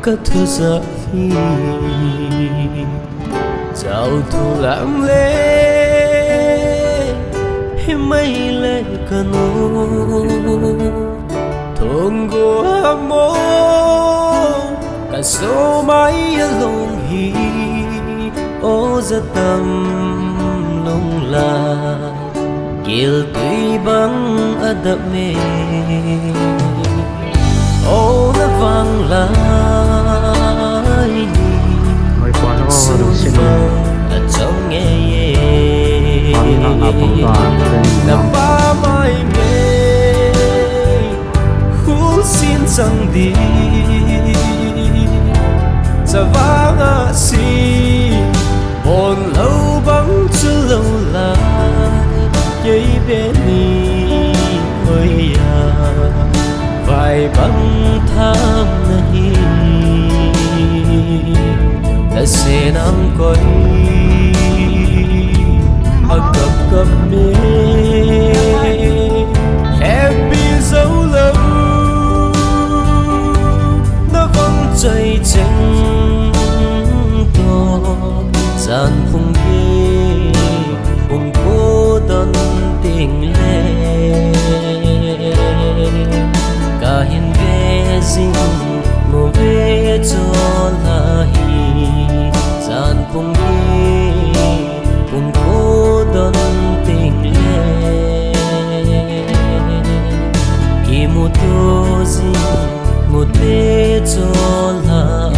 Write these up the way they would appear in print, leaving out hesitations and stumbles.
cất thư giấy dạo thu lãng lê mây lệ cano thôn của mô cả số mái lông hi ô ra tâm lông là kiều tuy băng ở đập mê ô nó vang lại sương vàng ở trong nghe nằm ba mai mê khu xin rằng đi giờ vang à si buồn lâu bóng chứ lâu lại giấy bên đi ơi à vài băng tham nahi đã sẽ nắng coi ở cặp cặp mê happy dấu lâu nó vẫn chạy chân to gian phung ghê cùng cô đơn tình lệ cả hiền về dinh mồ về cho là hi gian phung ghê cùng cô đơn tình lệ khi một tô dinh một bê cho là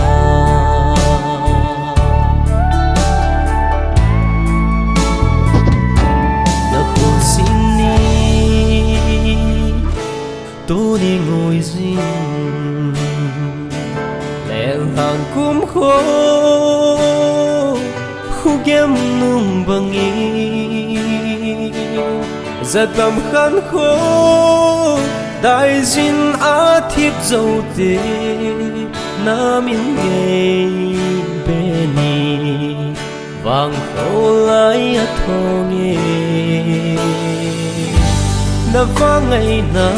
tôi đi ngồi riêng lẹn hàng cúm khô khu kem nung bằng ý giật tầm khăn khô đại dinh á thiếp dâu tê nam in nghề bên ni vàng khô lái thô nghe na vang ngày na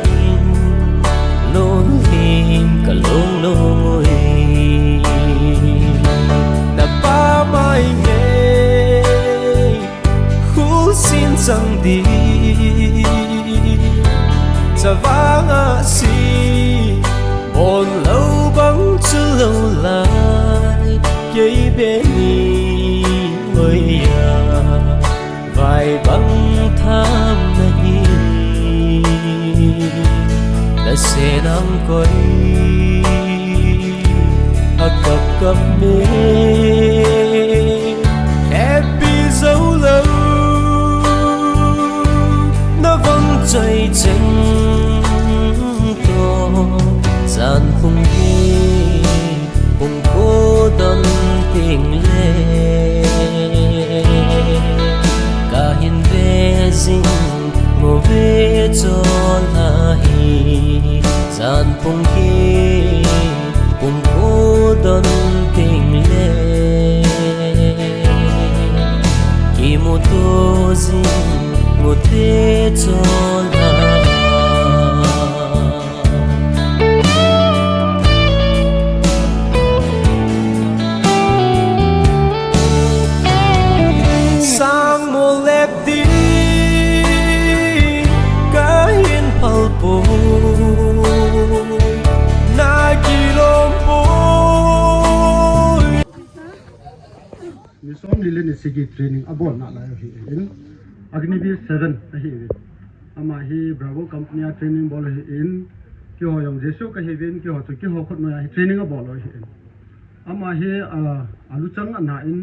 in lôn hin cả lông lông na ba mai nghe khu xin rằng đi giờ vang à si buồn lâu bóng chứ lâu lại giấy bên đi ơi à vài băng tham nahi đã sẽ nắng coi ở cặp cặp mê happy dấu lâu nó vẫn chạy chân to gian phung ghê cùng cô đơn tình lệ cả hiền về dinh mồ về cho là hi gian phung ghê cùng cô đơn tình lệ khi một tô dinh một thế cho là sang mùa lẹp đi cả hiên phao bồi na kilo bồi mi som li len sigi training abon na la hi in Agniveer 7 hi ama hi bravo company training bol hi in ki ho yong jesu ka hi vin ki ho chu ki ho khot ma hi training bol hi in ama hi alu chang na in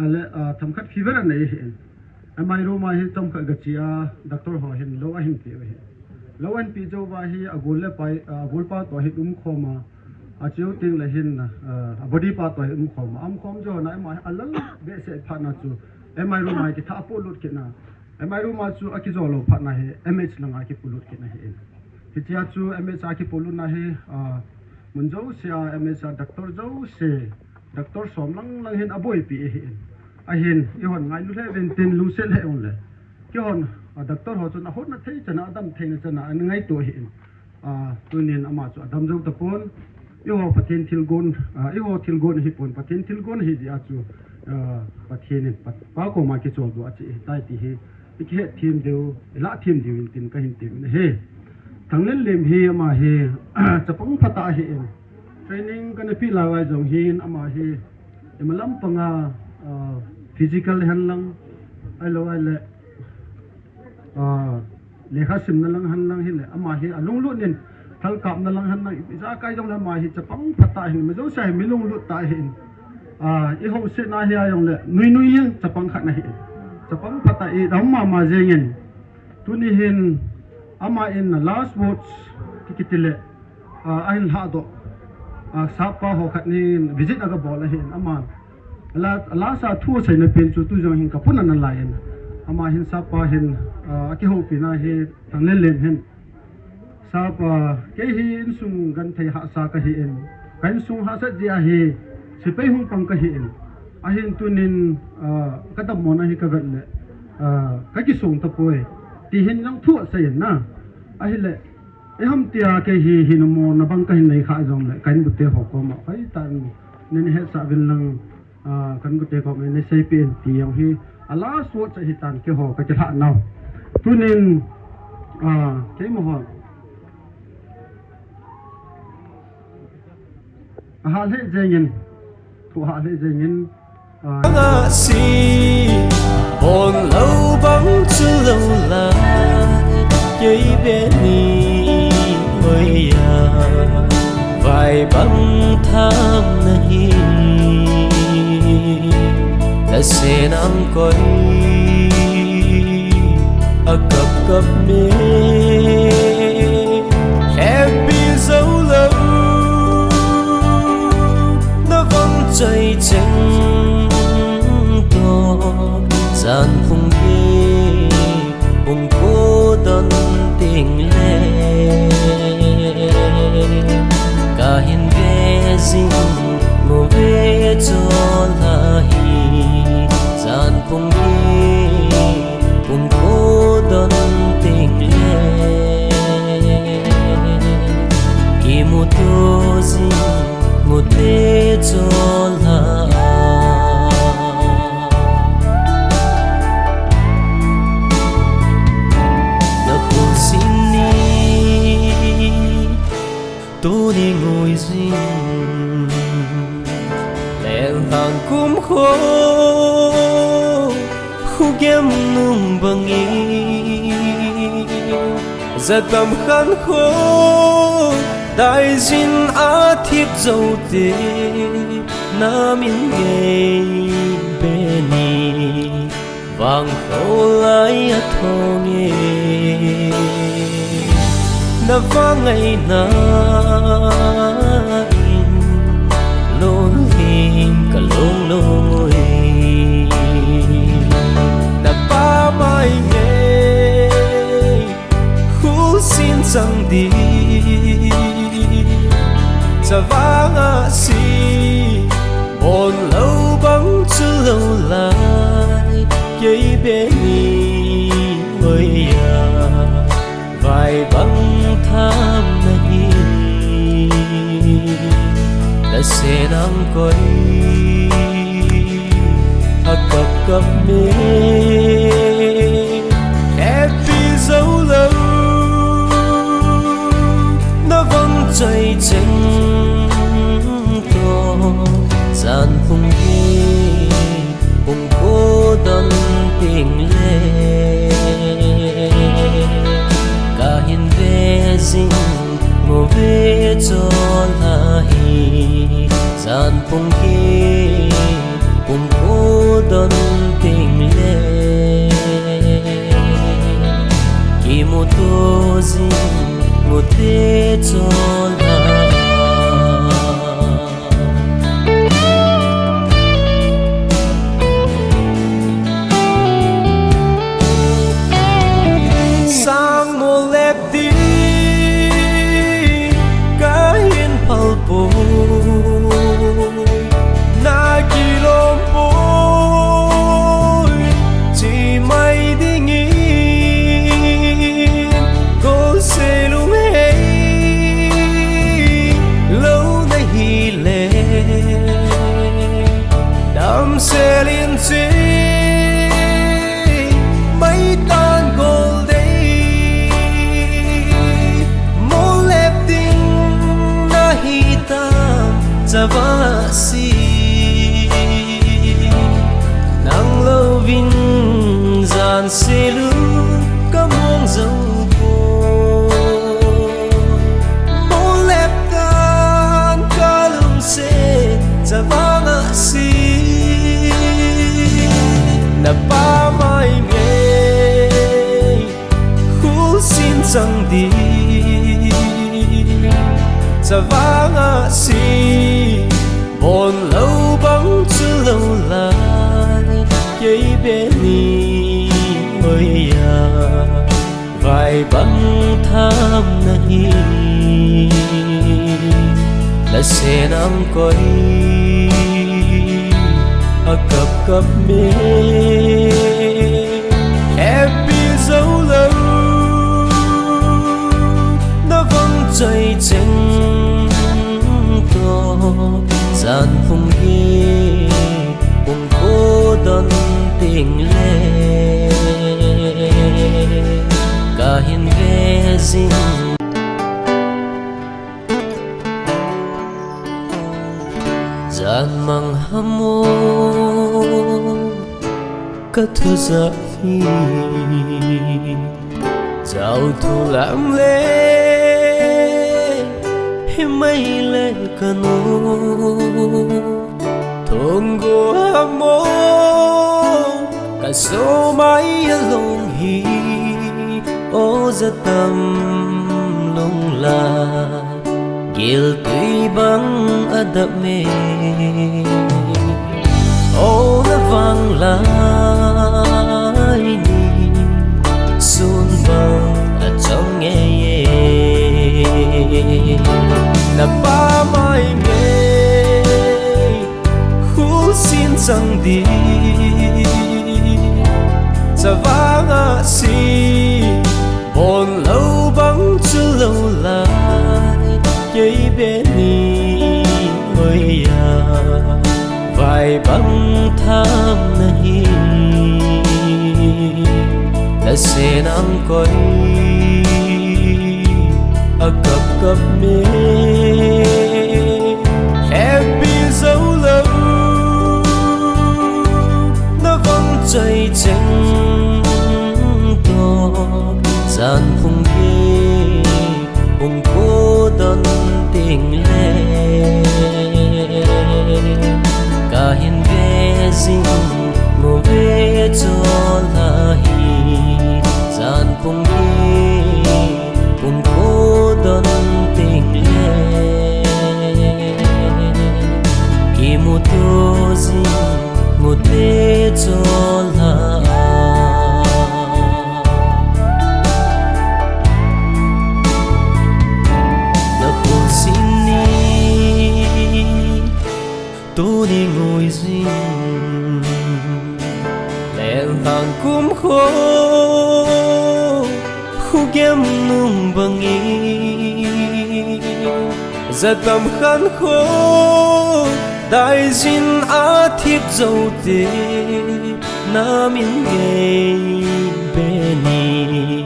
ale thamkhat fever na hi in ama ro ma hi tom ka gachia doctor ho hin lo a hin ti hi lo an pi jo wa hi agol le pai agol pa to hi khoma a chiu ting le hin na body pa to hi khoma am khom jo na ma alal be se pha na chu emai ro ma ki tha po lut ki na emai ro ma chu akizo lo pha na he mh langa ki pulut ki na he hi chia chu mh a ki pulu na he mun jo sia mh doctor jo se doctor som lang lang hin aboi pi he a hin i hon ngai lu le ven tin lu se le on le ki hon doctor ho chu na hot na thei chana adam thei na chana an ngai to hi tunin ama chu adam zo tapon iho pathin thilgon iho thilgon hi pon pathin thilgon hi ji achu pathin pa ko ma ke chol do achi tai ti hi ke thim deu la thim deu in tin ka hin tim he thanglen lem hi ama hi chapang phata hi en training kan pi la wai jong hin ama hi emalam panga physical hanlang alo ale lekha sim na lang han lang hi le ama hi alung lu nin thal kap na lang han na za kai jong la ma hi chapang phata hin me zo sai mi lung lu ta hin i ho se na hi ayong le nui nui yin chapang khat na hi chapang phata i dam ma jengin tuni hin ama in last words tikitile ahin ha do sapa ho khat ni visit aga bola hin ama la sa thu sai na pen chu tu jong hin kapuna na lain ama hin sapa hin aki ho pina he tanglen len hen sapa ke hi in sung gan thai ha sa ka hi en kan sung ha sa dia hi sipai hung pang ka hi en ahin tunin kadam mona hi ka gat le ka ki sung ta poi ti hin nang thu sa yen na ahile eham tia ke hi hinmo na bang ka hin nei kha jong le kan bu te ho ko ma phai tan nen he sa bin lang kan bu te ko me ne sei pen ti yang hi ala so cha hi tan ke ho ka cha naw tunin ke mo ho hal he jengin thu hal he jengin si bồn lâu bóng chứ lâu là giấy bên ni ơi à vài băng tham nahi đã sẽ nắng coi cập cập mê happy dấu lâu nó vẫn chạy chừng to gian phung ghê cùng cô đơn tình lệ cả hiền về dinh ngô về cho là hi gian phung ghê cùng cô đơn tình lệ kỳ một tô dinh một tê cho là tôi đi ngồi riêng lẹn hàng cúm khô khu kem nung bằng ý giật tầm khăn khô đại dinh á thiếp dâu tê nam in ghê bê ni vàng khô lại thô nghe na vang ngày na in lôn hin cả lông lôi na ba mai nghe khu xin rằng đi sa vang a si bồn lâu bóng chứ lâu lại giấy bên ni ơi à vài băng tham nahi đã sẽ nắng coi cập cập mê happy dấu lâu nó vẫn chạy chừng to gian phung ghê cùng cô đơn tình lệ cả hiền về dinh ngô về cho là hi gian phung ghê cùng cô đơn tình lệ kỳ một tô dinh một tê cho là sang một lẹp đi cái hiên phal bồ na kỳ lom bôi chỉ mày đi nghĩ cô sẽ luôn hay xe liên chi mấy tan gold day mô lép tình na hitam chava si nang lâu vinh gian xe lu cam hong dấu cô mô lép tan ca lung xe chava nga si na pa mai nghe khu xin chẳng đi chava nga si bon lâu bóng chứ lâu lại cây bên ni ơi à vài băng tham nahi là sẽ nắng coi a cặp cặp mê happy dấu lâu nó vẫn chạy chân to gian phung ghê cùng cô đơn tình lệ cả hiền ghê dinh gian mang hamo cất thư giặc hi dạo thu lãng lê mây lên cano thong go hamo cả số mãi lông hi ô za tâm lông la gil tùy băng adab me ô na vang lại ni sun băng ở trong nghe na ba mai nghe khu xin chẳng đi chava nga si bon lâu băng chứ lâu lại cây bên ni ơi à vài băng tham nahi là sẽ nắng coi a cặp cặp mê happy dấu lâu nó vẫn chạy chân to gian phung ghê cùng cô đơn tình lệ cả hiền ghê dinh ngô về cho là hi gian phung ghê cùng cô đơn tình lệ khi một tô dinh một thế cho là tôi đi ngồi riêng lẹn hàng cúm khô khu kem nung bằng ý ra tầm khăn khô đại dinh á thiếp dâu tê na miếng nghề bên ni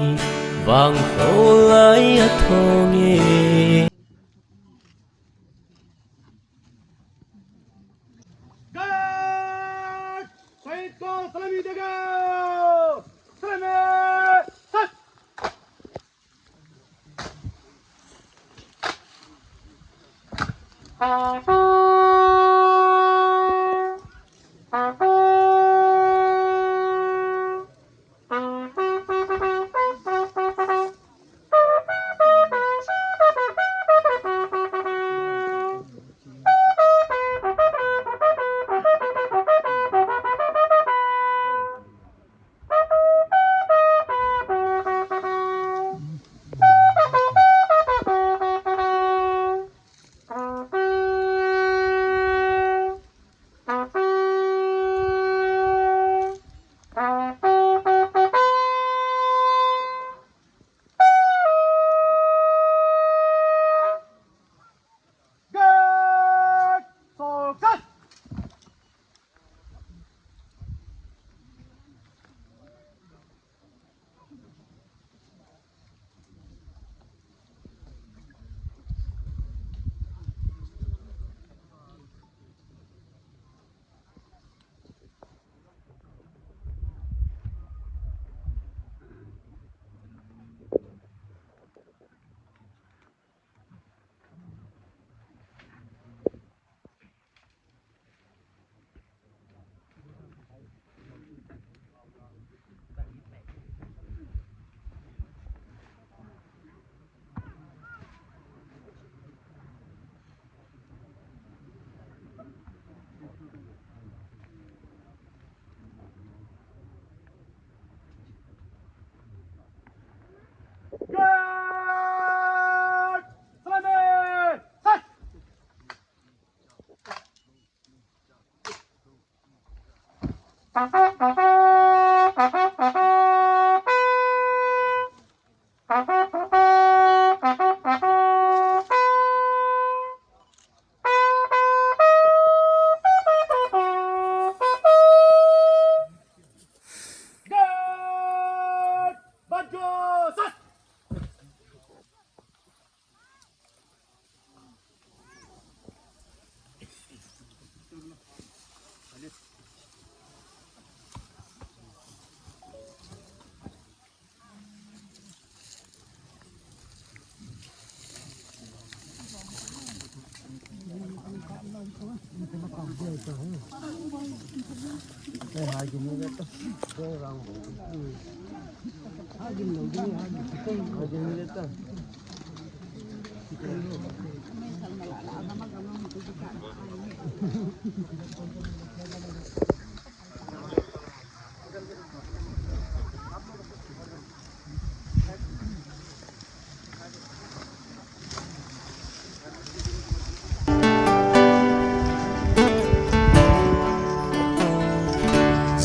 vàng khô lại thô nghề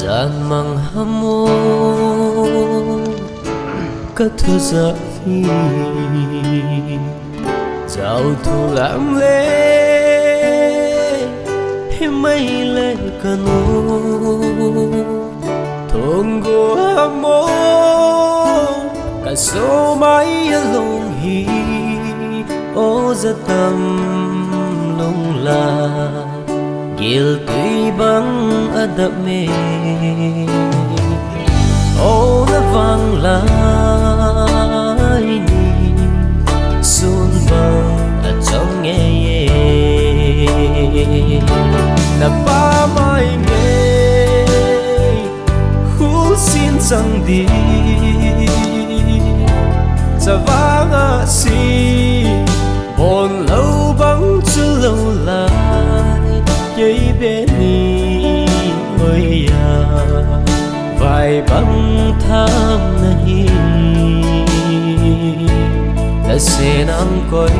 Gian mang hamo cất thu dậy dạo thu lãm lê mây lên cano thôn go hamo cả số mãi lông hi ô ra tâm lông la gil tuy băng adab me ô na vang lai ni sun băng ở trong nghe na ba mai nghe khu xin rằng đi sa vang a si bon lâu băng chưa lâu lại giấy bé ni ơi à vài băng tham nahi đã sẽ nắng coi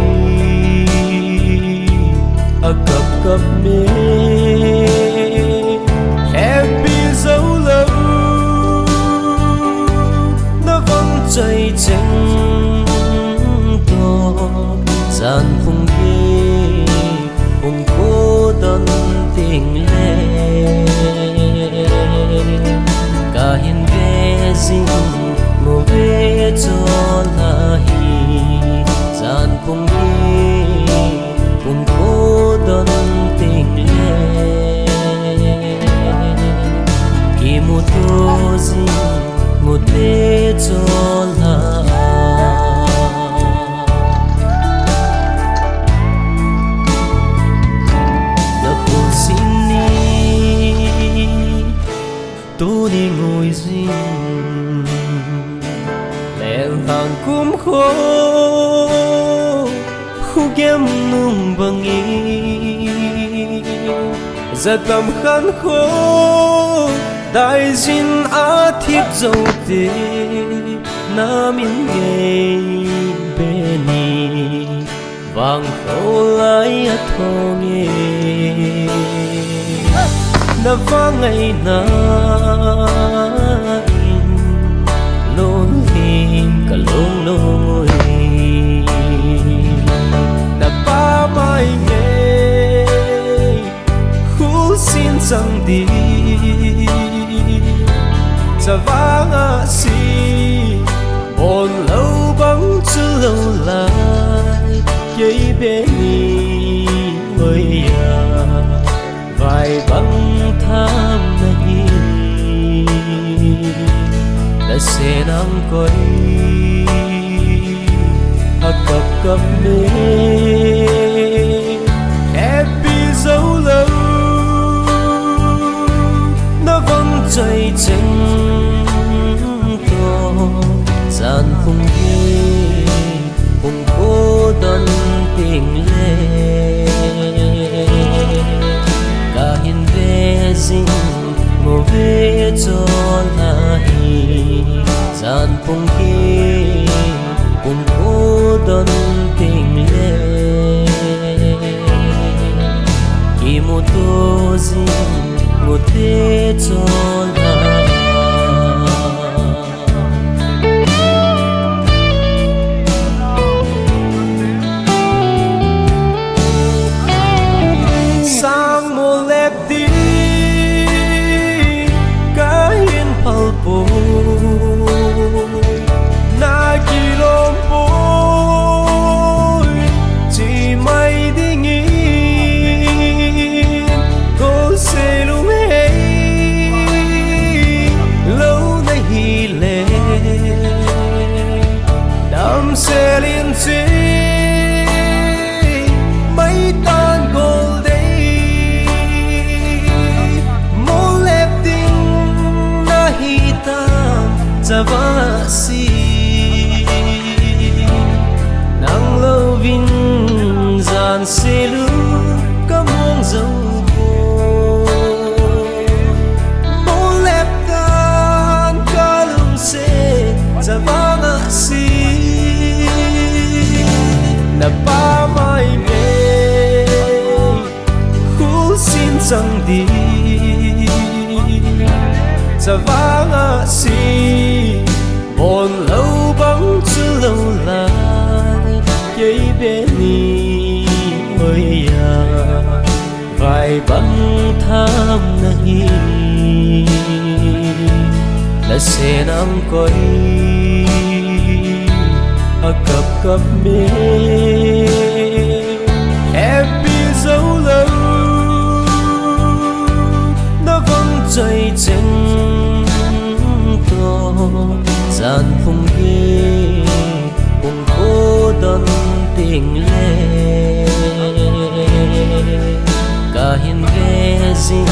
a cập cập mê happy dấu lâu nó vẫn chạy chân to gian phung ghê cùng cô đơn tình lệ cả hiền về dinh ngô về cho là hi gian cùng đi cùng cô đơn tình lệ khi một tô dinh một thế cho là tôi đi ngồi riêng đèn hàng cũng khô khu kem nung bằng ý giật tầm khăn khô đại dinh á thiếp dấu tê nam in ghê bê ni vàng khô lại thô nghe na vang ngày na in lôn hin cả lông lông na ba mai nghe khu xin rằng đi sa vang a si bon lâu băng chưa lâu lại giấy bé ni ơi à vài băng tham nahi đã sẽ nắng coi a cập cập mê happy dấu lâu nó vẫn chạy chân to gian phung ghê cùng cô đơn tình lệ cả hiền về dinh ngô về cho là hi gian phung ghê cùng cô đơn tình lệ khi một tô dinh một thế cho vanga si nang lâu vin gian se lu ka mong dấu vô mô lép tan ka lung se za vanga si na pa mai me khu xin chẳng đi za vanga si bon lâu bóng chu lâu lại dây bên ni ơi à vài băng tham nahi là sẽ nam coi a cặp cặp mê happy dấu lâu nó vẫn chạy chân to gian phong ghê cùng cô đơn tình lệ cả hiền ghê dinh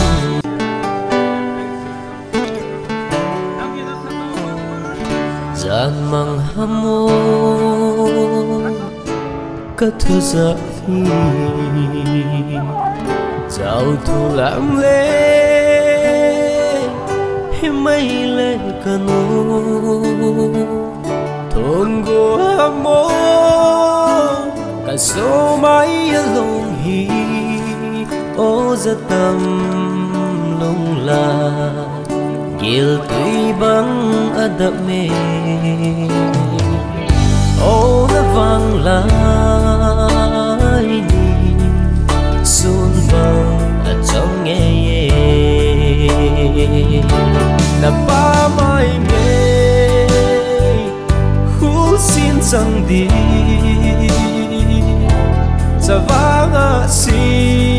gian mang hâm mô các thứ giặc phi dạo thu lãng lê mây lên cano thôn go hamo cả số mãi lông hi ô za tâm lông la gil tui băng adab me ô na vang lại ni sun băng ở trong nghe na pa mai me khu xin chẳng đi za vanga si